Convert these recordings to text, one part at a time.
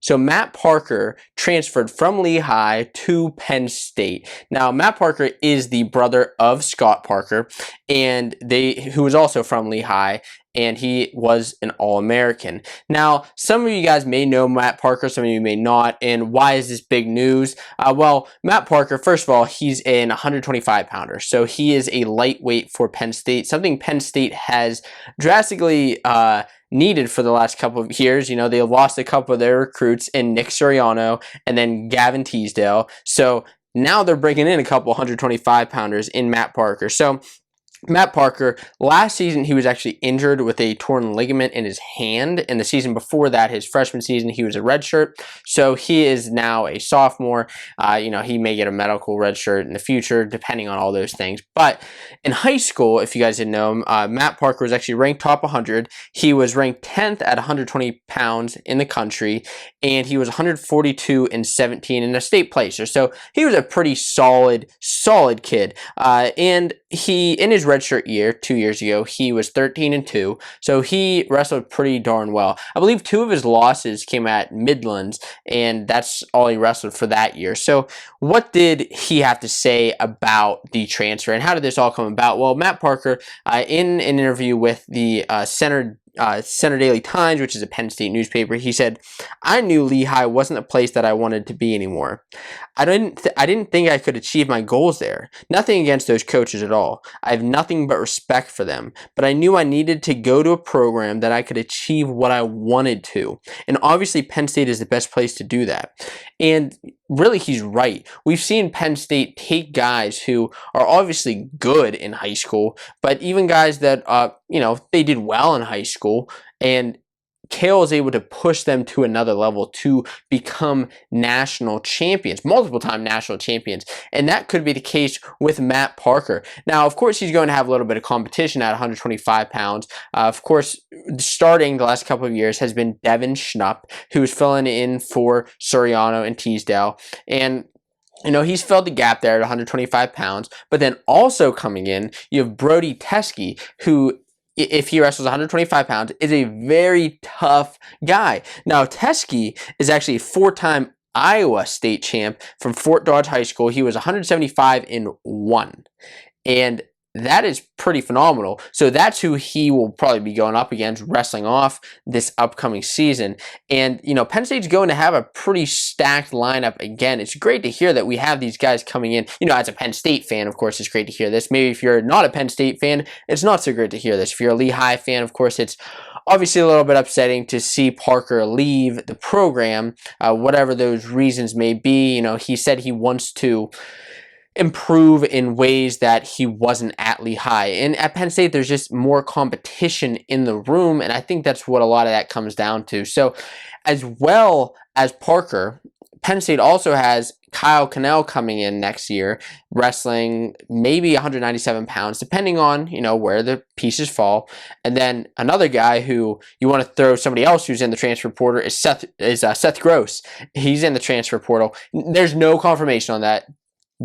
So Matt Parker transferred from Lehigh to Penn State. Now, Matt Parker is the brother of Scott Parker, and who was also from Lehigh, and he was an All-American. Now, some of you guys may know Matt Parker, some of you may not, and why is this big news? Well, Matt Parker, first of all, he's an 125-pounder, so he is a lightweight for Penn State, something Penn State has drastically needed for the last couple of years. You know, they lost a couple of their recruits in Nick Suriano and then Gavin Teasdale, so now they're bringing in a couple 125-pounders in Matt Parker. So Matt Parker, last season he was actually injured with a torn ligament in his hand, and the season before that, his freshman season, he was a redshirt. So he is now a sophomore. You know, he may get a medical redshirt in the future, depending on all those things. But in high school, if you guys didn't know him, Matt Parker was actually ranked top 100. He was ranked 10th at 120 pounds in the country, and he was 142 and 17 in a state placer. So he was a pretty solid kid. And he, in his redshirt year 2 years ago, he was 13-2, so he wrestled pretty darn well. I believe 2 of his losses came at Midlands, and that's all he wrestled for that year. So what did he have to say about the transfer, and how did this all come about? Well, Matt Parker, in an interview with the Center Daily Times, which is a Penn State newspaper, he said, "I knew Lehigh wasn't a place that I wanted to be anymore. I didn't think I could achieve my goals there. Nothing against those coaches at all. I have nothing but respect for them. But I knew I needed to go to a program that I could achieve what I wanted to. And obviously Penn State is the best place to do that." And really, he's right. We've seen Penn State take guys who are obviously good in high school, but even guys that, you know, they did well in high school, and Kale is able to push them to another level to become national champions, multiple-time national champions. And that could be the case with Matt Parker. Now, of course, he's going to have a little bit of competition at 125 pounds. Of course, starting the last couple of years has been Devin Schnupp, who's filling in for Suriano and Teasdale. And you know, he's filled the gap there at 125 pounds. But then also coming in, you have Brody Teske, who, if he wrestles 125 pounds, is a very tough guy. Now, Teske is actually a 4-time Iowa state champ from Fort Dodge High School. He was 175-1. And that is pretty phenomenal. So that's who he will probably be going up against, wrestling off this upcoming season. And, you know, Penn State's going to have a pretty stacked lineup again. It's great to hear that we have these guys coming in. You know, as a Penn State fan, of course, it's great to hear this. Maybe if you're not a Penn State fan, it's not so great to hear this. If you're a Lehigh fan, of course, it's obviously a little bit upsetting to see Parker leave the program, whatever those reasons may be. You know, he said he wants to improve in ways that he wasn't at Lehigh. And at Penn State, there's just more competition in the room, and I think that's what a lot of that comes down to. So as well as Parker, Penn State also has Kyle Cannell coming in next year, wrestling maybe 197 pounds, depending on, you know, where the pieces fall. And then another guy who you want to throw somebody else who's in the transfer portal is Seth Gross. He's in the transfer portal. There's no confirmation on that.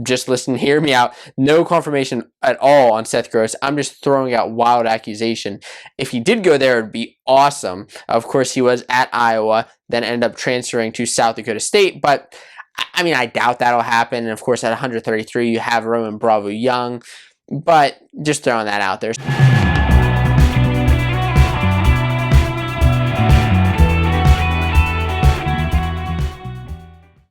Just listen, hear me out. No confirmation at all on Seth Gross. I'm just throwing out wild accusation. If he did go there, it would be awesome. Of course, he was at Iowa, then ended up transferring to South Dakota State. But, I mean, I doubt that'll happen. And, of course, at 133, you have Roman Bravo Young. But just throwing that out there.